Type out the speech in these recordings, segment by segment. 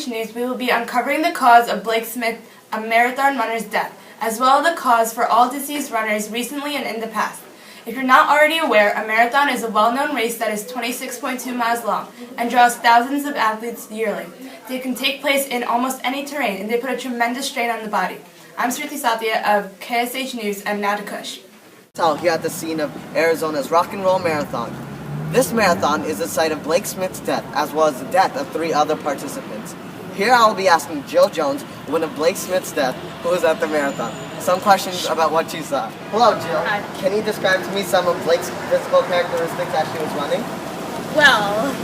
KSH News, we will be uncovering the cause of Blake Smith, a marathon runner's death, as well as the cause for all deceased runners recently and in the past. If you're not already aware, a marathon is a well-known race that is 26.2 miles long and draws thousands of athletes yearly. They can take place in almost any terrain, and they put a tremendous strain on the body. I'm Sruthi Satya of KSH News, and now to Kush. Here at the scene of Arizona's Rock and Roll Marathon. This marathon is the site of Blake Smith's death, as well as the death of 3 other participants. Here I will be asking Jill Jones, one of Blake Smith's death, who was at the marathon, some questions about what she saw. Hello, Jill. Hi. Can you describe to me some of Blake's physical characteristics as she was running? Well,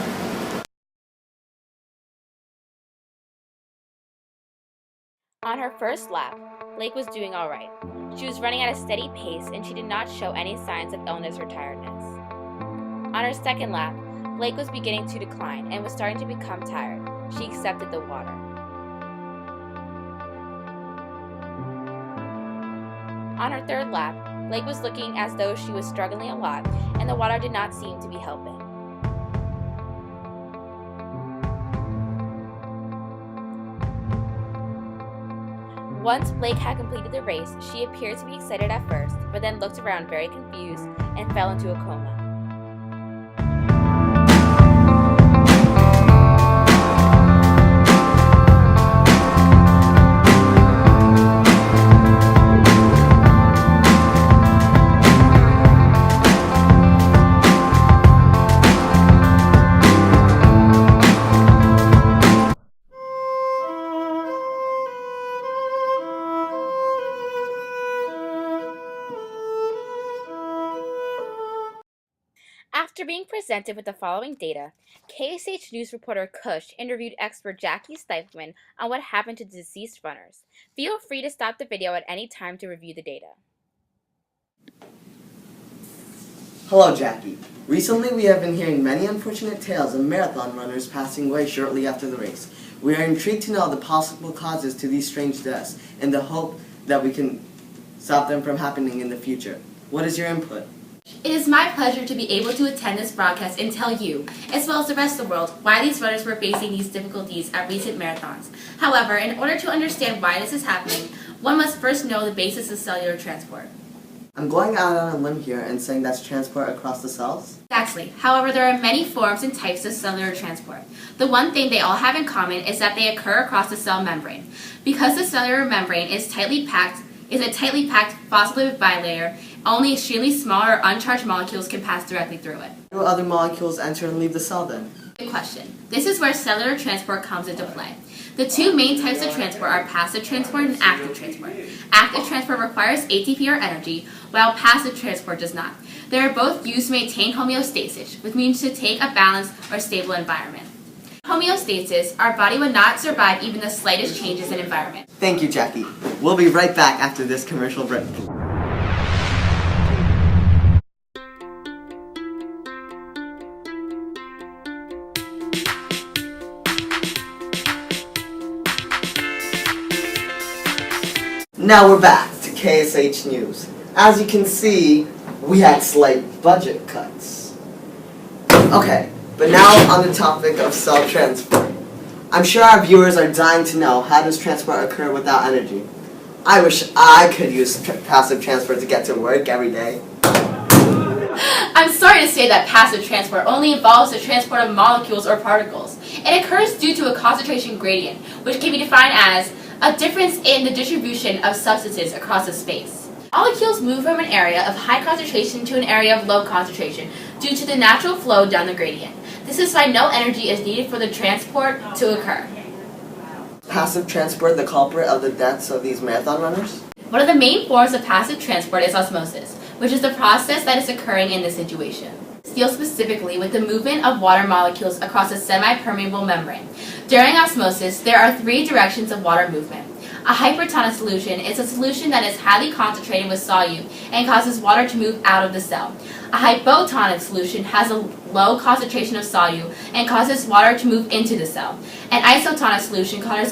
on her first lap, Blake was doing all right. She was running at a steady pace and she did not show any signs of illness or tiredness. On her second lap, Blake was beginning to decline and was starting to become tired. She accepted the water. On her third lap, Blake was looking as though she was struggling a lot and the water did not seem to be helping. Once Blake had completed the race, she appeared to be excited at first, but then looked around very confused and fell into a coma. After being presented with the following data, KSH News reporter Kush interviewed expert Jackie Steifman on what happened to deceased runners. Feel free to stop the video at any time to review the data. Hello, Jackie. Recently we have been hearing many unfortunate tales of marathon runners passing away shortly after the race. We are intrigued to know the possible causes to these strange deaths and the hope that we can stop them from happening in the future. What is your input? It is my pleasure to be able to attend this broadcast and tell you, as well as the rest of the world, why these runners were facing these difficulties at recent marathons. However, in order to understand why this is happening, one must first know the basis of cellular transport. I'm going out on a limb here and saying that's transport across the cells? Exactly. However, there are many forms and types of cellular transport. The one thing they all have in common is that they occur across the cell membrane. Because the cellular membrane is a tightly packed phospholipid bilayer, only extremely small or uncharged molecules can pass directly through it. How do other molecules enter and leave the cell then? Good question. This is where cellular transport comes into play. The 2 main types of transport are passive transport and active transport. Active transport requires ATP or energy, while passive transport does not. They are both used to maintain homeostasis, which means to take a balanced or stable environment. Homeostasis, our body would not survive even the slightest changes in environment. Thank you, Jackie. We'll be right back after this commercial break. Now we're back to KSH News. As you can see, we had slight budget cuts. Okay, but now on the topic of cell transport. I'm sure our viewers are dying to know, how does transport occur without energy? I wish I could use passive transport to get to work every day. I'm sorry to say that passive transport only involves the transport of molecules or particles. It occurs due to a concentration gradient, which can be defined as a difference in the distribution of substances across a space. Molecules move from an area of high concentration to an area of low concentration due to the natural flow down the gradient. This is why no energy is needed for the transport to occur. Passive transport the culprit of the deaths of these marathon runners? One of the main forms of passive transport is osmosis, which is the process that is occurring in this situation. Deals specifically with the movement of water molecules across a semi-permeable membrane. During osmosis, there are 3 directions of water movement. A hypertonic solution is a solution that is highly concentrated with solute and causes water to move out of the cell. A hypotonic solution has a low concentration of solute and causes water to move into the cell. An isotonic solution causes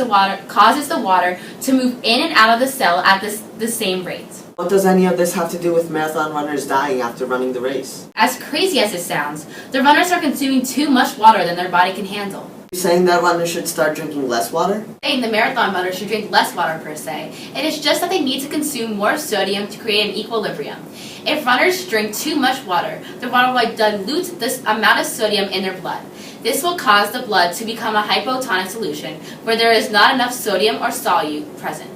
the water to move in and out of the cell at the same rate. What does any of this have to do with marathon runners dying after running the race? As crazy as it sounds, the runners are consuming too much water than their body can handle. You saying that runners should start drinking less water? Saying the marathon runners should drink less water per se. It is just that they need to consume more sodium to create an equilibrium. If runners drink too much water, the water will dilute this amount of sodium in their blood. This will cause the blood to become a hypotonic solution where there is not enough sodium or solute present.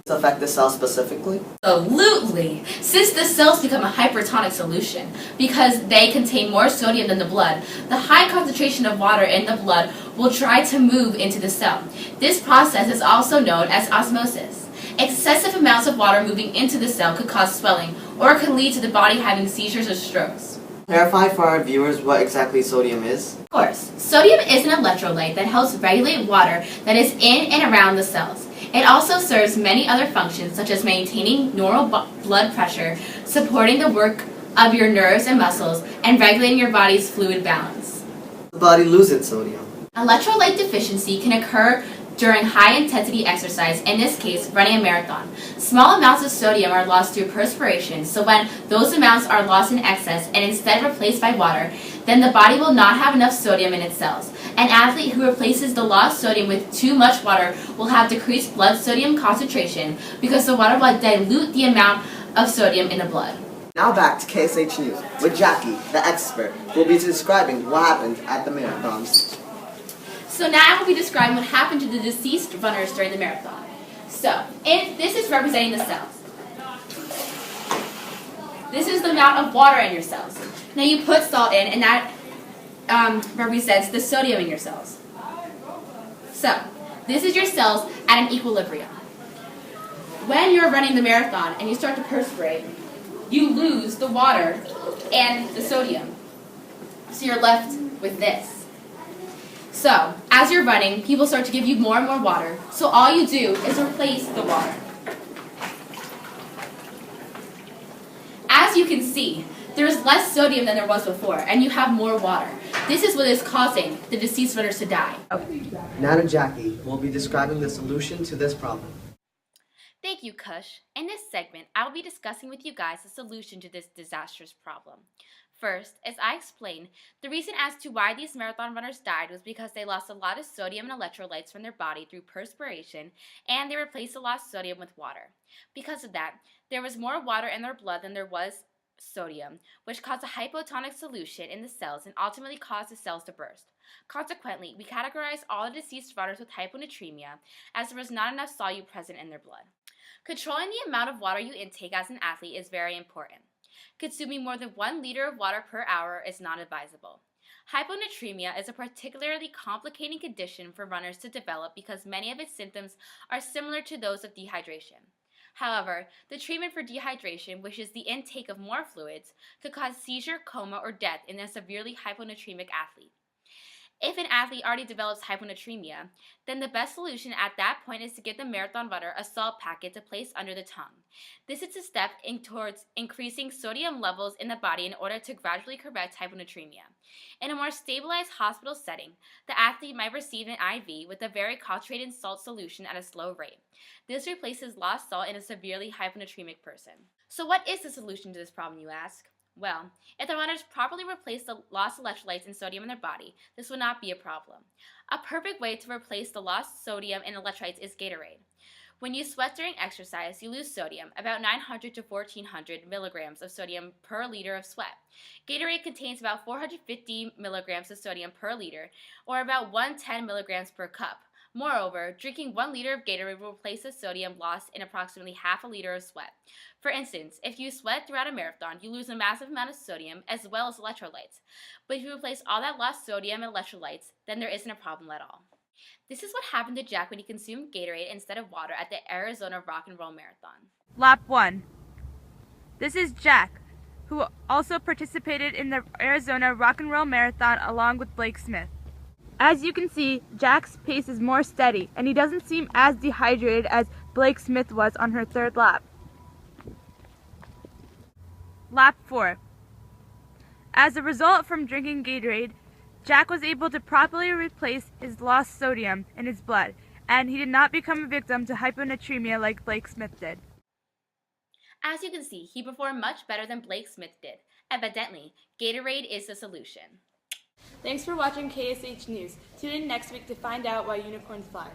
Does it affect the cell specifically? Absolutely! Since the cells become a hypertonic solution, because they contain more sodium than the blood, the high concentration of water in the blood will try to move into the cell. This process is also known as osmosis. Excessive amounts of water moving into the cell could cause swelling, or could lead to the body having seizures or strokes. Clarify for our viewers what exactly sodium is. Of course, sodium is an electrolyte that helps regulate water that is in and around the cells. It also serves many other functions such as maintaining normal blood pressure, supporting the work of your nerves and muscles, and regulating your body's fluid balance. The body loses sodium. Electrolyte deficiency can occur during high-intensity exercise, in this case, running a marathon. Small amounts of sodium are lost through perspiration, so when those amounts are lost in excess and instead replaced by water, then the body will not have enough sodium in its cells. An athlete who replaces the lost sodium with too much water will have decreased blood sodium concentration because the water will dilute the amount of sodium in the blood. Now back to KSH News with Jackie, the expert, who will be describing what happened at the marathons. So now I will be describing what happened to the deceased runners during the marathon. So, this is representing the cells. This is the amount of water in your cells. Now you put salt in, and that represents the sodium in your cells. So, this is your cells at an equilibrium. When you're running the marathon and you start to perspirate, you lose the water and the sodium. So you're left with this. So, as you're running, people start to give you more and more water. So all you do is replace the water. As you can see, there's less sodium than there was before, and you have more water. This is what is causing the deceased runners to die. Now to Jackie, who will be describing the solution to this problem. Thank you, Kush. In this segment, I will be discussing with you guys the solution to this disastrous problem. First, as I explained, the reason as to why these marathon runners died was because they lost a lot of sodium and electrolytes from their body through perspiration, and they replaced the lost sodium with water. Because of that, there was more water in their blood than there was sodium, which caused a hypotonic solution in the cells and ultimately caused the cells to burst. Consequently, we categorize all the deceased runners with hyponatremia as there was not enough solute present in their blood. Controlling the amount of water you intake as an athlete is very important. Consuming more than 1 liter of water per hour is not advisable. Hyponatremia is a particularly complicating condition for runners to develop because many of its symptoms are similar to those of dehydration. However, the treatment for dehydration, which is the intake of more fluids, could cause seizure, coma, or death in a severely hyponatremic athlete. If an athlete already develops hyponatremia, then the best solution at that point is to give the marathon runner a salt packet to place under the tongue. This is a step towards increasing sodium levels in the body in order to gradually correct hyponatremia. In a more stabilized hospital setting, the athlete might receive an IV with a very concentrated salt solution at a slow rate. This replaces lost salt in a severely hyponatremic person. So what is the solution to this problem, you ask? Well, if the runners properly replace the lost electrolytes and sodium in their body, this would not be a problem. A perfect way to replace the lost sodium and electrolytes is Gatorade. When you sweat during exercise, you lose sodium, about 900 to 1400 milligrams of sodium per liter of sweat. Gatorade contains about 450 milligrams of sodium per liter, or about 110 milligrams per cup. Moreover, drinking 1 liter of Gatorade will replace the sodium lost in approximately half a liter of sweat. For instance, if you sweat throughout a marathon, you lose a massive amount of sodium as well as electrolytes. But if you replace all that lost sodium and electrolytes, then there isn't a problem at all. This is what happened to Jack when he consumed Gatorade instead of water at the Arizona Rock and Roll Marathon. Lap 1. This is Jack, who also participated in the Arizona Rock and Roll Marathon along with Blake Smith. As you can see, Jack's pace is more steady, and he doesn't seem as dehydrated as Blake Smith was on her 3rd lap. Lap 4. As a result from drinking Gatorade, Jack was able to properly replace his lost sodium in his blood, and he did not become a victim to hyponatremia like Blake Smith did. As you can see, he performed much better than Blake Smith did. Evidently, Gatorade is the solution. Thanks for watching KSH News. Tune in next week to find out why unicorns fly.